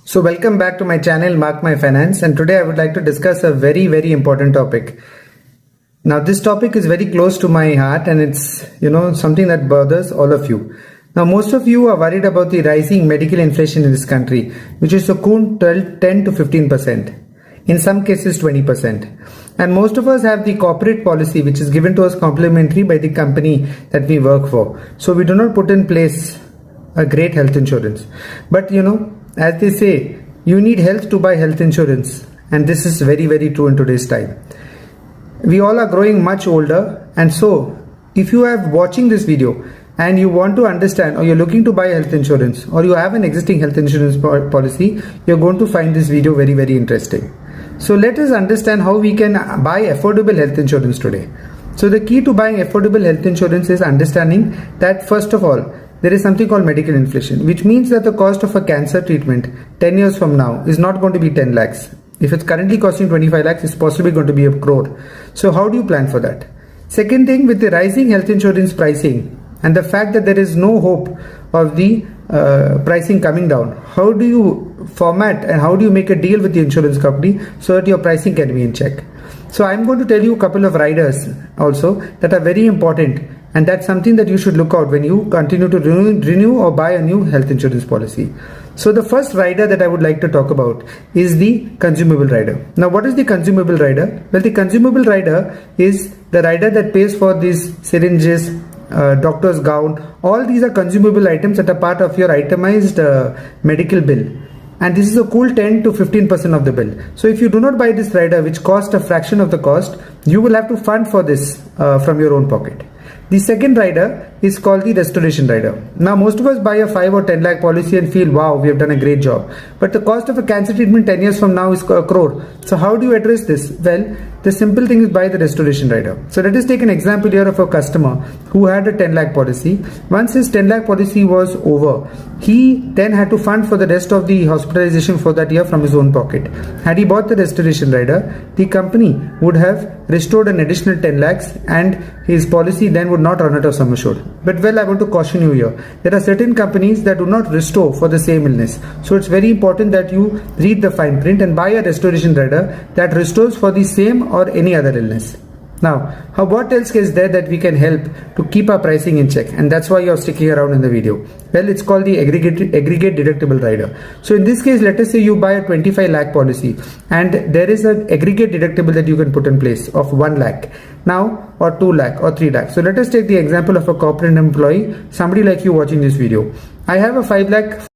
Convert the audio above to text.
So welcome back to my channel Mark My Finance, and today I would like to discuss a very important topic. Now this topic is very close to my heart, and it's something that bothers all of you. Now most of you are worried about the rising medical inflation in this country, which is around 10 to 15%, in some cases 20%. And most of us have the corporate policy which is given to us complimentary by the company that we work for. So we do not put in place a great health insurance. But as they say, you need health to buy health insurance, and this is very true in today's time. We all are growing much older, and so if you are watching this video and you want to understand, or you're looking to buy health insurance, or you have an existing health insurance policy, you're going to find this video very interesting. So let us understand how we can buy affordable health insurance today. So the key to buying affordable health insurance is understanding that first of all, there is something called medical inflation, which means that the cost of a cancer treatment 10 years from now is not going to be 10 lakhs. If it's currently costing 25 lakhs, it's possibly going to be 1 crore. So how do you plan for that? Second thing, with the rising health insurance pricing and the fact that there is no hope of the pricing coming down, how do you format and how do you make a deal with the insurance company so that your pricing can be in check? So I'm going to tell you a couple of riders also that are very important, and that's something that you should look out when you continue to renew or buy a new health insurance policy. So the first rider that I would like to talk about is the consumable rider. Now what is the consumable rider? Well, the consumable rider is the rider that pays for these syringes, doctor's gown. All these are consumable items that are part of your itemized medical bill. And this is a cool 10 to 15% of the bill. So if you do not buy this rider, which costs a fraction of the cost, you will have to fund for this from your own pocket. The second rider is called the restoration rider. Now most of us buy a 5 or 10 lakh policy and feel, wow, we have done a great job. But the cost of a cancer treatment 10 years from now is 1 crore. So how do you address this? Well, the simple thing is buy the restoration rider. So let us take an example here of a customer who had a 10 lakh policy. Once his 10 lakh policy was over, he then had to fund for the rest of the hospitalization for that year from his own pocket. Had he bought the restoration rider, the company would have restored an additional 10 lakhs and his policy then would not run out of sum assured. But well, I want to caution you here. There are certain companies that do not restore for the same illness. So it's very important that you read the fine print and buy a restoration rider that restores for the same or any other illness. Now, what else is there that we can help to keep our pricing in check? And that's why you're sticking around in the video. Well, it's called the aggregate deductible rider. So in this case, let us say you buy a 25 lakh policy and there is an aggregate deductible that you can put in place of 1 lakh. Now, or 2 lakh or 3 lakh. So let us take the example of a corporate employee, somebody like you watching this video. I have a 5 lakh